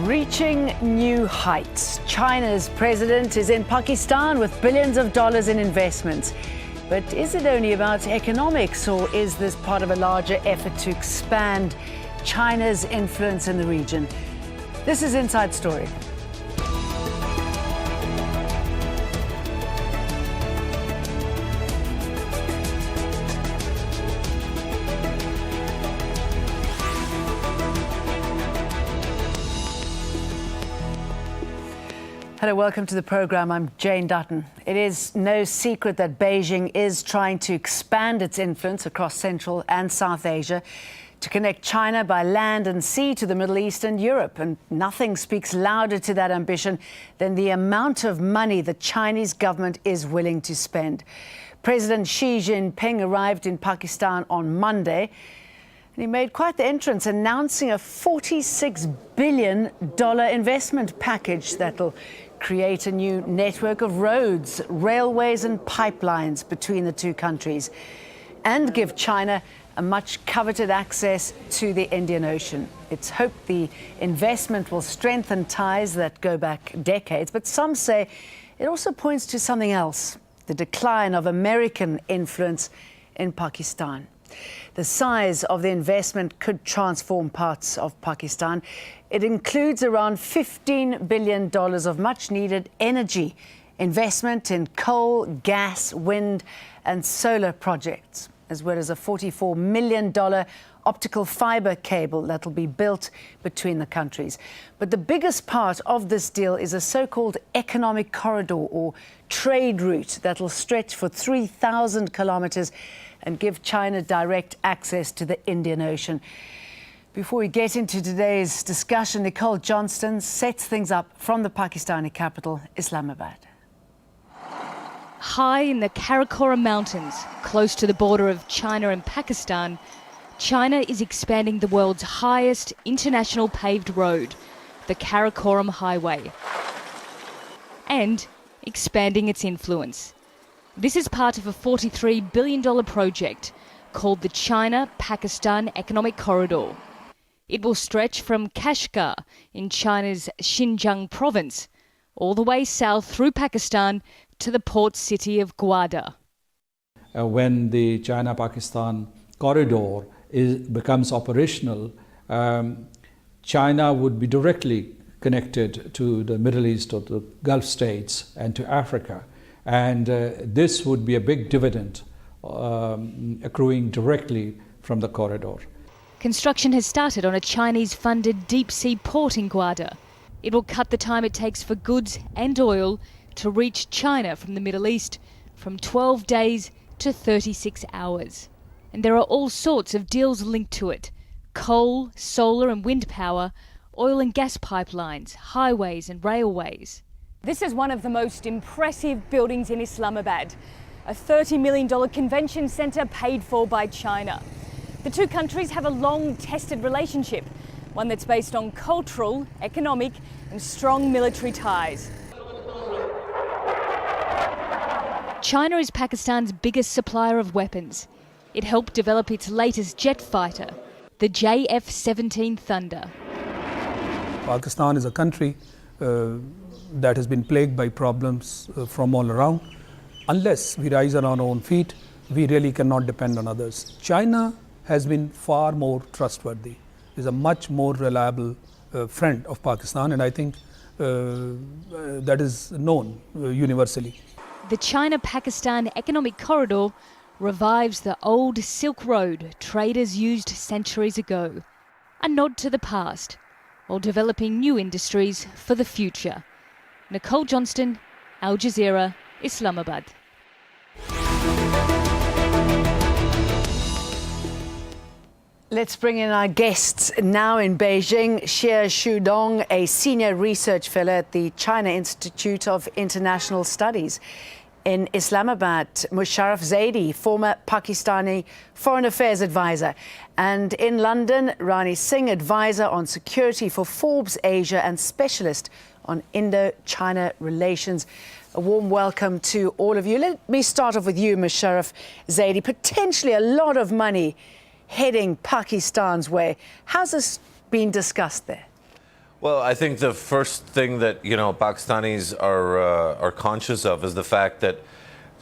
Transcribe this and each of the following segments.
Reaching new heights. China's president is in Pakistan with billions of dollars in investments. But is it only about economics, or is this part of a larger effort to expand China's influence in the region? This is Inside Story. Hello, welcome to the programme. I'm Jane Dutton. It is no secret that Beijing is trying to expand its influence across Central and South Asia to connect China by land and sea to the Middle East and Europe. And nothing speaks louder to that ambition than the amount of money the Chinese government is willing to spend. President Xi Jinping arrived in Pakistan on Monday, and he made quite the entrance, announcing a $46 billion investment package that'll create a new network of roads, railways and pipelines between the two countries, and give China a much coveted access to the Indian Ocean. It's hoped the investment will strengthen ties that go back decades, but some say it also points to something else: the decline of American influence in Pakistan. The size of the investment could transform parts of Pakistan. It includes around $15 billion of much-needed energy investment in coal, gas, wind and solar projects, as well as a $44 million optical fibre cable that will be built between the countries. But the biggest part of this deal is a so-called economic corridor, or trade route, that will stretch for 3,000 kilometres and give China direct access to the Indian Ocean. Before we get into today's discussion, Nicole Johnston sets things up from the Pakistani capital, Islamabad. High in the Karakoram Mountains, close to the border of China and Pakistan, China is expanding the world's highest international paved road, the Karakoram Highway, and expanding its influence. This is part of a $43 billion project called the China-Pakistan Economic Corridor. It will stretch from Kashgar in China's Xinjiang province all the way south through Pakistan to the port city of Gwadar. When the China-Pakistan corridor becomes operational, China would be directly connected to the Middle East or the Gulf states and to Africa. And this would be a big dividend accruing directly from the corridor. Construction has started on a Chinese-funded deep-sea port in Gwadar. It will cut the time it takes for goods and oil to reach China from the Middle East from 12 days to 36 hours. And there are all sorts of deals linked to it: coal, solar and wind power, oil and gas pipelines, highways and railways. This is one of the most impressive buildings in Islamabad, a $30 million convention centre paid for by China. The two countries have a long-tested relationship, one that's based on cultural, economic and strong military ties. China is Pakistan's biggest supplier of weapons. It helped develop its latest jet fighter, the JF-17 Thunder. Pakistan is a country that has been plagued by problems from all around. Unless we rise on our own feet, we really cannot depend on others. China has been far more trustworthy, is a much more reliable friend of Pakistan, and I think that is known universally. The China-Pakistan Economic Corridor revives the old Silk Road traders used centuries ago. A nod to the past, while developing new industries for the future. Nicole Johnston, Al Jazeera, Islamabad. Let's bring in our guests now in Beijing. Xie Shudong, a senior research fellow at the China Institute of International Studies. In Islamabad, Musharraf Zaidi, former Pakistani Foreign Affairs advisor. And in London, Rani Singh, advisor on security for Forbes Asia and specialist on Indo-China relations. A warm welcome to all of you. Let me start off with you, Musharraf Zaidi. Potentially a lot of money heading Pakistan's way. How's this been discussed there? Well, I think the first thing that Pakistanis are conscious of is the fact that,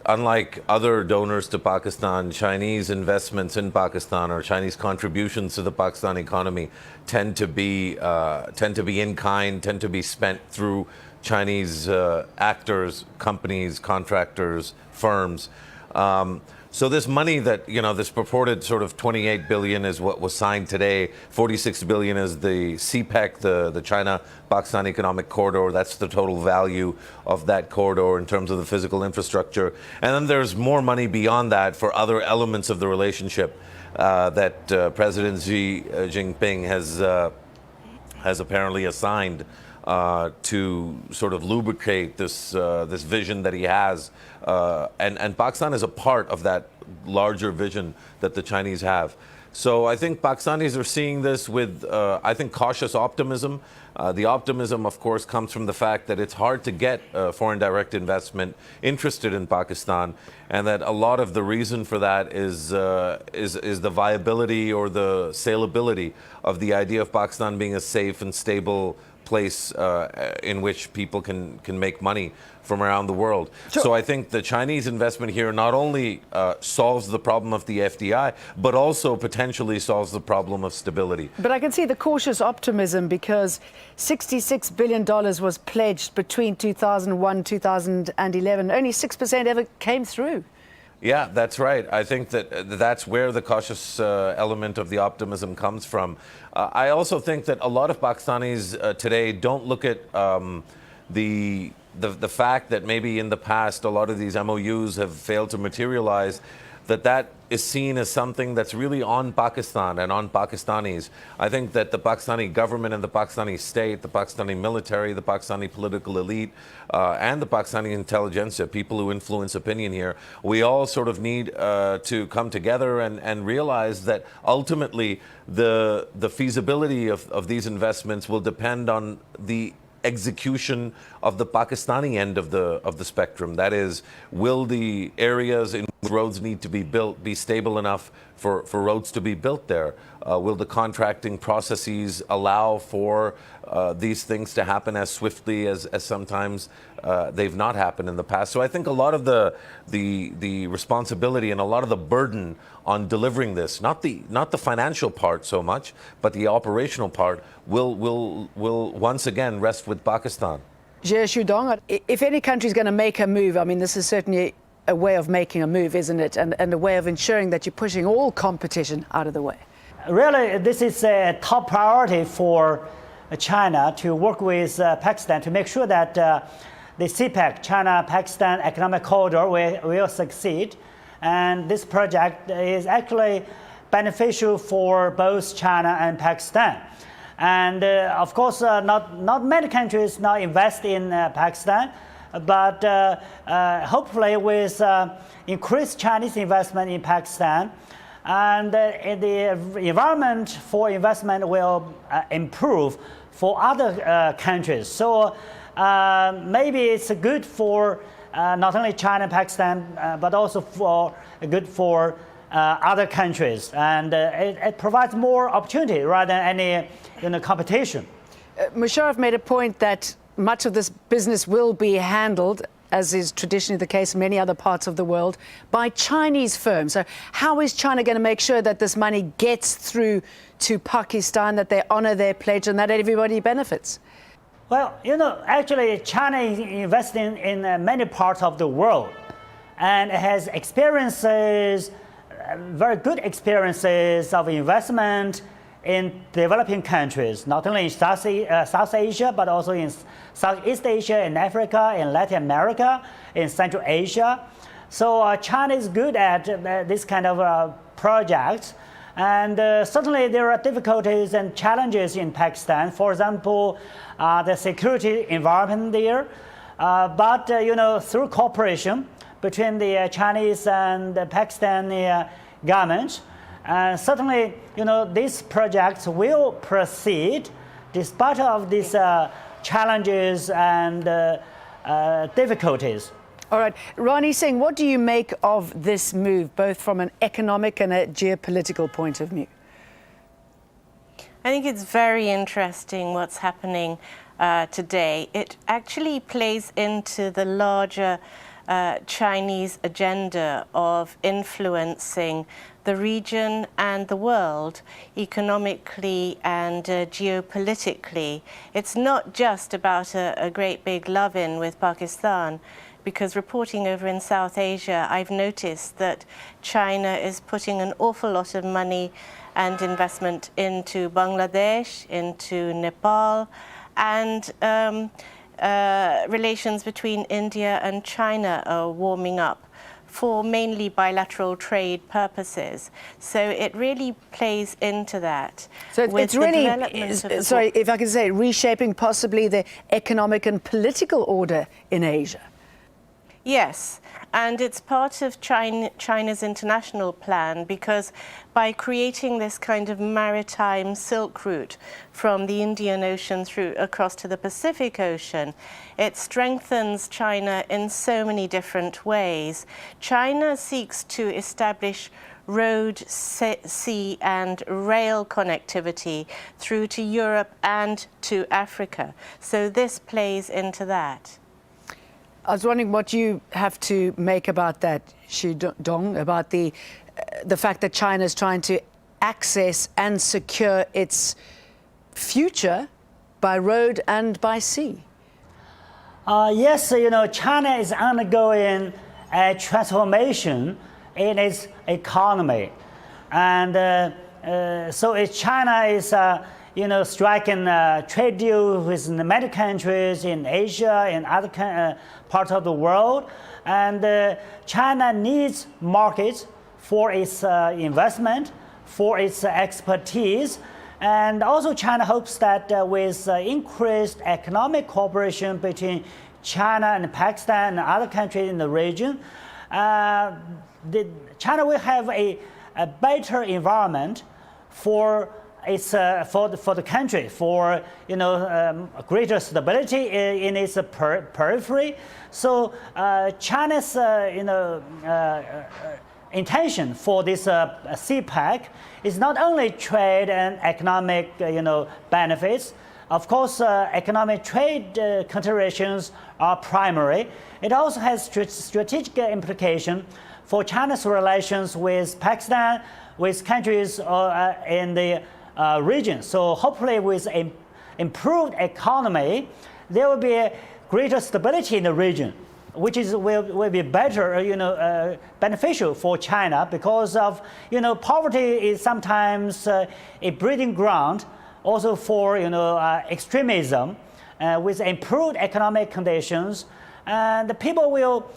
unlike other donors to Pakistan, Chinese investments in Pakistan or Chinese contributions to the Pakistan economy tend to be in kind, tend to be spent through Chinese actors, companies, contractors, firms. So this money that, this purported sort of 28 billion is what was signed today. 46 billion is the CPEC, the China-Pakistan Economic Corridor. That's the total value of that corridor in terms of the physical infrastructure. And then there's more money beyond that for other elements of the relationship that President Xi Jinping has apparently assigned to sort of lubricate this vision that he has, and Pakistan is a part of that larger vision that the Chinese have. So I think Pakistanis are seeing this with, I think, cautious optimism. The optimism, of course, comes from the fact that it's hard to get foreign direct investment interested in Pakistan, and that a lot of the reason for that is the viability or the saleability of the idea of Pakistan being a safe and stable place in which people can make money from around the world. Sure. So I think the Chinese investment here not only solves the problem of the FDI, but also potentially solves the problem of stability. But I can see the cautious optimism because $66 billion was pledged between 2001 and 2011. Only 6% ever came through. Yeah, that's right. I think that's where the cautious element of the optimism comes from. I also think that a lot of Pakistanis today don't look at the fact that maybe in the past a lot of these MOUs have failed to materialize, that is seen as something that's really on Pakistan and on Pakistanis. I think that the Pakistani government and the Pakistani state, the Pakistani military, the Pakistani political elite, and the Pakistani intelligentsia, people who influence opinion here, we all sort of need to come together and realize that ultimately the feasibility of these investments will depend on the execution of the Pakistani end of the spectrum. That is, will the areas in which roads need to be built be stable enough for roads to be built there? Will the contracting processes allow for these things to happen as swiftly as sometimes they've not happened in the past? So I think a lot of the responsibility and a lot of the burden on delivering this, not the financial part so much, but the operational part, will once again rest with Pakistan. Jie Shudong, if any country is going to make a move, I mean, this is certainly a way of making a move, isn't it? And a way of ensuring that you're pushing all competition out of the way. Really, this is a top priority for China to work with Pakistan to make sure that the CPEC, China-Pakistan Economic Corridor, will succeed. And this project is actually beneficial for both China and Pakistan. And of course, not many countries now invest in Pakistan, but hopefully with increased Chinese investment in Pakistan, and the environment for investment will improve for other countries. So maybe it's good for not only China and Pakistan, but also good for other countries, and it provides more opportunity rather than any competition. Musharraf made a point that much of this business will be handled, as is traditionally the case in many other parts of the world, by Chinese firms. So how is China going to make sure that this money gets through to Pakistan, that they honor their pledge and that everybody benefits? Well, actually China is investing in many parts of the world, and it has experiences, very good experiences of investment in developing countries, not only in South Asia, but also in Southeast Asia, in Africa, in Latin America, in Central Asia. So China is good at this kind of projects. And certainly there are difficulties and challenges in Pakistan. For example, the security environment there. But through cooperation between the Chinese and the Pakistani governments, certainly, these projects will proceed despite of these challenges and difficulties. All right. Rani Singh, what do you make of this move, both from an economic and a geopolitical point of view? I think it's very interesting what's happening today. It actually plays into the larger Chinese agenda of influencing the region and the world economically and geopolitically. It's not just about a great big love-in with Pakistan, because reporting over in South Asia, I've noticed that China is putting an awful lot of money and investment into Bangladesh, into Nepal, and relations between India and China are warming up for mainly bilateral trade purposes. So it really plays into that. So with it's the really, development of the sorry, if I can say, reshaping possibly the economic and political order in Asia. Yes, and it's part of China's international plan, because by creating this kind of maritime Silk Route from the Indian Ocean through across to the Pacific Ocean, it strengthens China in so many different ways. China seeks to establish road, sea and rail connectivity through to Europe and to Africa. So this plays into that. I was wondering what you have to make about that, Xu Dong, about the fact that China is trying to access and secure its future by road and by sea. Yes, China is undergoing a transformation in its economy, and so China is striking a trade deal with many countries in Asia and other parts of the world. And China needs markets for its investment, for its expertise. And also China hopes that with increased economic cooperation between China and Pakistan and other countries in the region, China will have a better environment for its for the country, for greater stability in its periphery. So China's intention for this CPEC is not only trade and economic benefits. Of course, economic trade considerations are primary. It also has strategic implication for China's relations with Pakistan, with countries in the region. So hopefully with an improved economy, there will be a greater stability in the region, which will be better, beneficial for China, because of, poverty is sometimes a breeding ground also for, extremism. With improved economic conditions, and the people will,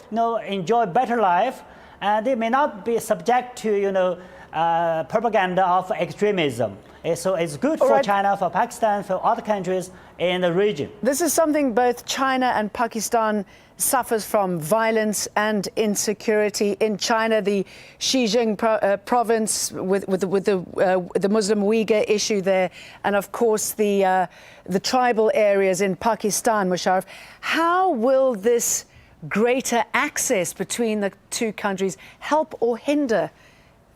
enjoy better life, and they may not be subject to, propaganda of extremism. So it's good for China, for Pakistan, for other countries in the region. This is something both China and Pakistan suffers from, violence and insecurity. In China, the Xinjiang province with the Muslim Uyghur issue there, and of course the tribal areas in Pakistan, Musharraf. How will this greater access between the two countries help or hinder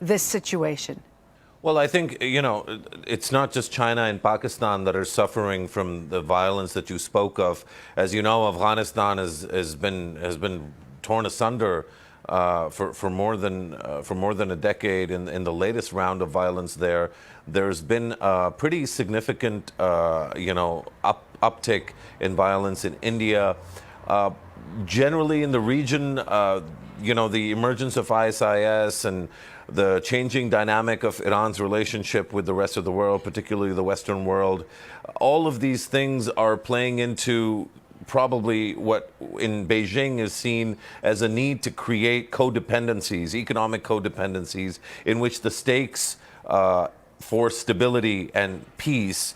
this situation? Well, I think, it's not just China and Pakistan that are suffering from the violence that you spoke of. As you know, Afghanistan has been torn asunder for more than a decade. In the latest round of violence there, there's been a pretty significant, uptick in violence in India. Generally in the region, the emergence of ISIS and the changing dynamic of Iran's relationship with the rest of the world, particularly the Western world, all of these things are playing into probably what in Beijing is seen as a need to create codependencies, economic codependencies, in which the stakes for stability and peace,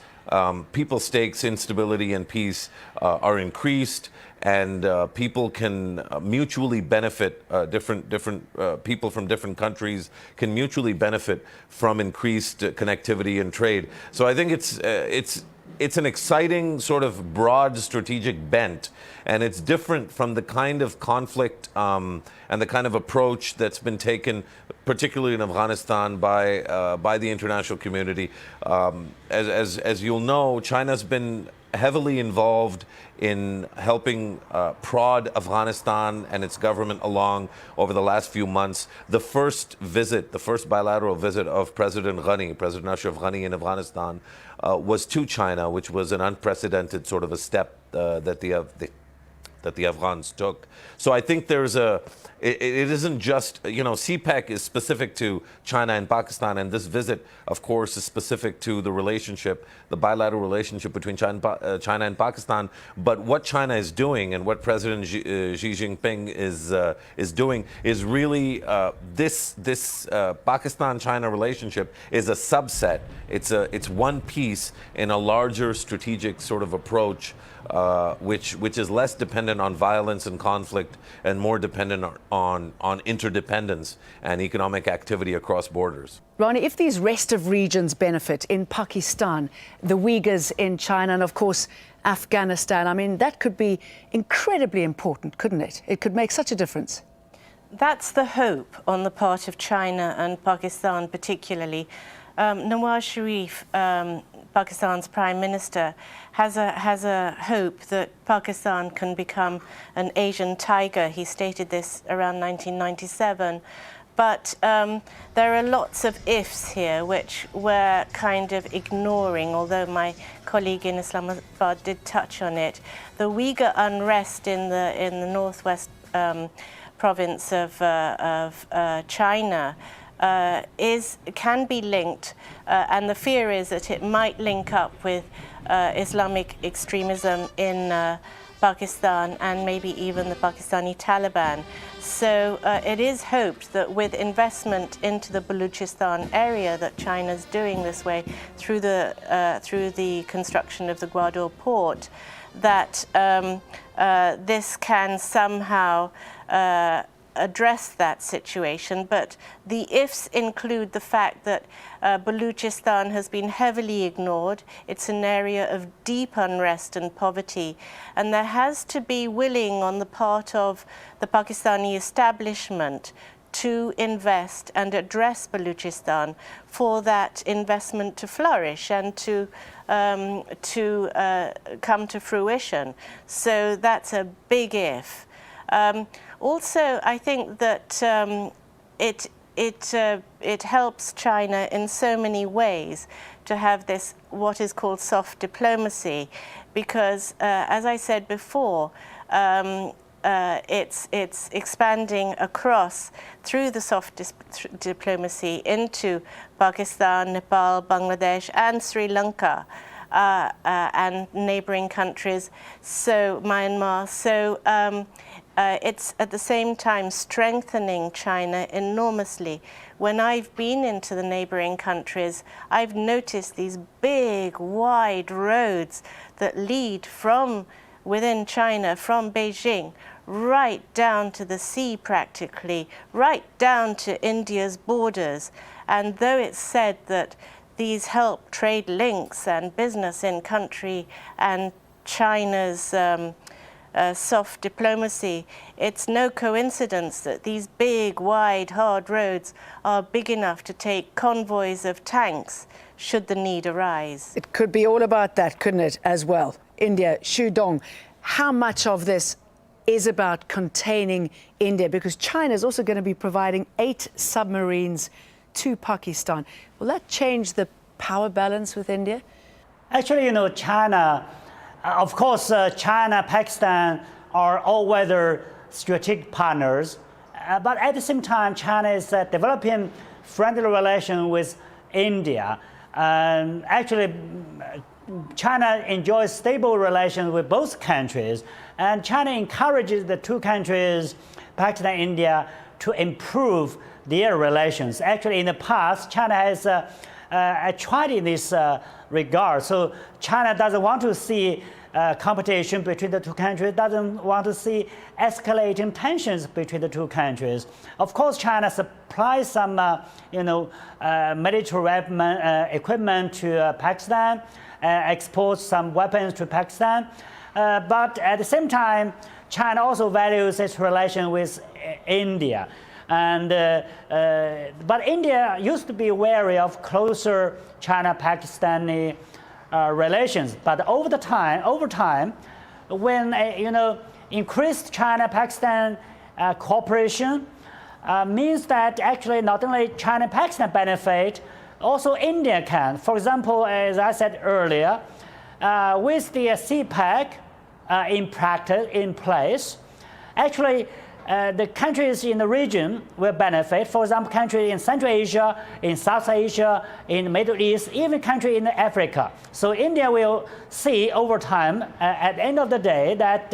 people's stakes in stability and peace are increased, and people can mutually benefit. Different people from different countries can mutually benefit from increased connectivity and trade. So I think it's it's an exciting sort of broad strategic bent, and it's different from the kind of conflict and the kind of approach that's been taken, particularly in Afghanistan, by the international community. As you'll know, China's been heavily involved in helping prod Afghanistan and its government along over the last few months. The first bilateral visit of President Ashraf Ghani in Afghanistan was to China, which was an unprecedented sort of a step that the Afghans took. So I think it isn't just, CPEC is specific to China and Pakistan, and this visit, of course, is specific to the bilateral relationship between China and Pakistan. But what China is doing and what President Xi Jinping is doing is really this Pakistan-China relationship is a subset. It's one piece in a larger strategic sort of approach, which is less dependent on violence and conflict and more dependent on interdependence and economic activity across borders. Ronnie, if these restive regions benefit in Pakistan, the Uyghurs in China, and of course Afghanistan, I mean, that could be incredibly important, couldn't it? It could make such a difference. That's the hope on the part of China and Pakistan particularly. Nawaz Sharif, Pakistan's Prime Minister, has a hope that Pakistan can become an Asian tiger. He stated this around 1997. But there are lots of ifs here which we're kind of ignoring, although my colleague in Islamabad did touch on it. The Uyghur unrest in the northwest province of China can be linked, and the fear is that it might link up with Islamic extremism in Pakistan and maybe even the Pakistani Taliban. So it is hoped that with investment into the Baluchistan area that China's doing this way through the construction of the Gwadar port, that this can somehow address that situation. But the ifs include the fact that Baluchistan has been heavily ignored. It's an area of deep unrest and poverty, and there has to be willing on the part of the Pakistani establishment to invest and address Baluchistan for that investment to flourish and to come to fruition. So that's a big if. Also, I think that it helps China in so many ways to have this what is called soft diplomacy, because as I said before, it's expanding across through the soft diplomacy into Pakistan, Nepal, Bangladesh, and Sri Lanka. And neighboring countries, so Myanmar. So it's at the same time strengthening China enormously. When I've been into the neighboring countries, I've noticed these big, wide roads that lead from within China, from Beijing, right down to the sea practically, right down to India's borders. And though it's said that these help trade links and business in country and China's soft diplomacy, it's no coincidence that these big, wide, hard roads are big enough to take convoys of tanks should the need arise. It could be all about that, couldn't it, as well? India, Xu Dong, how much of this is about containing India? Because China is also going to be providing 8 submarines to Pakistan. Will that change the power balance with India? Actually, China, of course, China, Pakistan are all-weather strategic partners. But at the same time, China is developing friendly relations with India. Actually, China enjoys stable relations with both countries. And China encourages the two countries, Pakistan and India, to improve their relations. Actually, in the past, China has tried in this regard. So China doesn't want to see competition between the two countries, doesn't want to see escalating tensions between the two countries. Of course, China supplies some, military equipment to Pakistan, exports some weapons to Pakistan, but at the same time, China also values its relation with India. And, but India used to be wary of closer China-Pakistani relations. But over time, when increased China-Pakistan cooperation means that actually not only China-Pakistan benefit, also India can. For example, as I said earlier, with the CPEC in place, actually the countries in the region will benefit. For example, countries in Central Asia, in South Asia, in the Middle East, even countries in Africa. So India will see over time, at the end of the day, that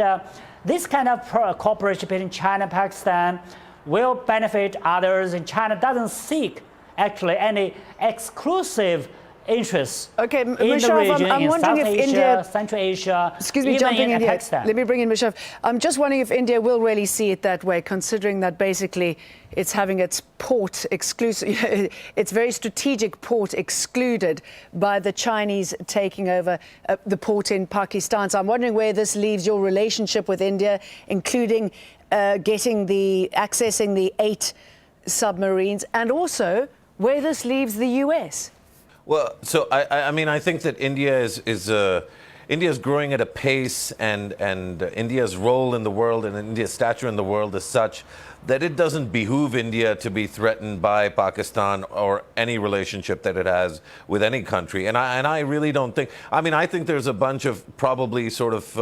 this kind of cooperation between China and Pakistan will benefit others, and China doesn't seek actually any exclusive interests in the region, I'm in wondering South if Asia, India, Central Asia, excuse me, even jumping in here. Pakistan. Let me bring in Musharraf. I'm just wondering if India will really see it that way, considering that basically it's having its port exclusive, its very strategic port excluded by the Chinese taking over the port in Pakistan. So I'm wondering where this leaves your relationship with India, including accessing the 8 submarines, and also where this leaves the US. Well, so I think that India is growing at a pace, and India's role in the world and India's stature in the world is such that it doesn't behoove India to be threatened by Pakistan or any relationship that it has with any country. And I really don't think. I think there's a bunch of probably sort of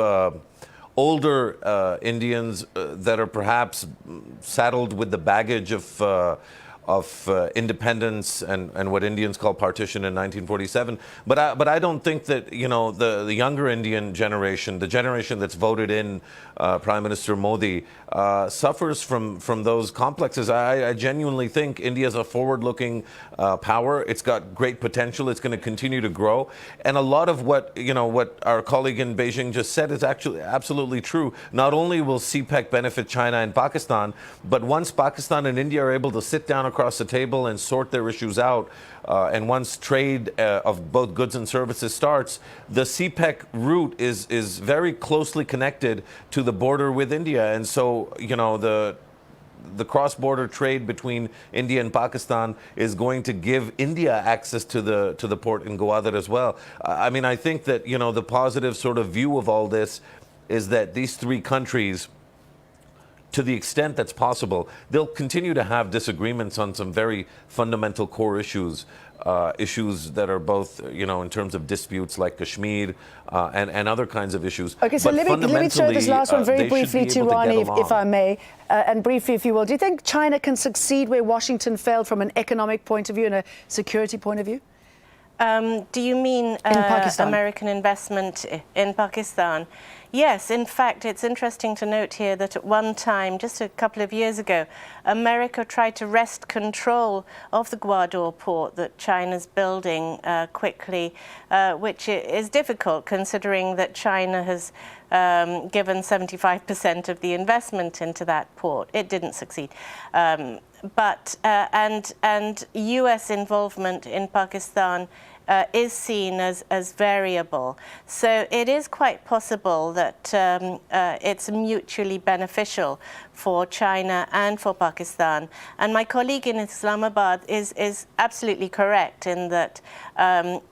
older Indians that are perhaps saddled with the baggage of independence and what Indians call partition in 1947, but I don't think that the younger Indian generation, the generation that's voted in Prime Minister Modi, suffers from those complexes. I genuinely think India is a forward-looking power. It's got great potential. It's going to continue to grow, and a lot of what our colleague in Beijing just said is actually absolutely true. Not only will CPEC benefit China and Pakistan, but once Pakistan and India are able to sit down across the table and sort their issues out, and once trade of both goods and services starts, the CPEC route is very closely connected to the border with India, and so the cross-border trade between India and Pakistan is going to give India access to the port in Gwadar as well. I think that the positive sort of view of all this is that these 3 countries, to the extent that's possible, they'll continue to have disagreements on some very fundamental core issues that are both, in terms of disputes like Kashmir and other kinds of issues. Okay, so let me throw this last one very briefly to Rani, if I may, and briefly, if you will. Do you think China can succeed where Washington failed from an economic point of view and a security point of view? Do you mean American investment in Pakistan? Yes, in fact, it's interesting to note here that at one time, just a couple of years ago, America tried to wrest control of the Gwadar port that China's building quickly, which is difficult considering that China has given 75% of the investment into that port. It didn't succeed. But US involvement in Pakistan is seen as variable. So it is quite possible that it's mutually beneficial for China and for Pakistan. And my colleague in Islamabad is absolutely correct in that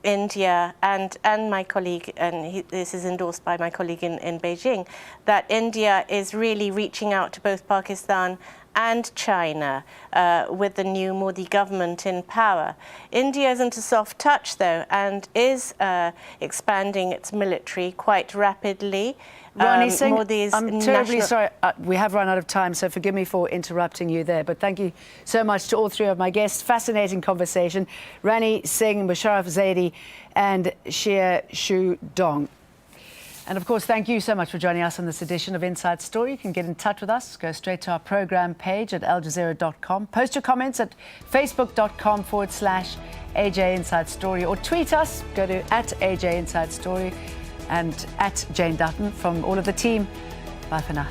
India and my colleague, and this is endorsed by my colleague in Beijing, that India is really reaching out to both Pakistan and China with the new Modi government in power. India isn't a soft touch, though, and is expanding its military quite rapidly. Rani Singh, I'm terribly sorry. We have run out of time, so forgive me for interrupting you there. But thank you so much to all 3 of my guests. Fascinating conversation. Rani Singh, Musharraf Zaidi, and Xie Shu Dong. And of course, thank you so much for joining us on this edition of Inside Story. You can get in touch with us. Go straight to our program page at aljazeera.com. Post your comments at facebook.com/AJ Inside Story, or tweet us. Go to @AJ Inside Story. and at Jane Dutton from all of the team. Bye for now.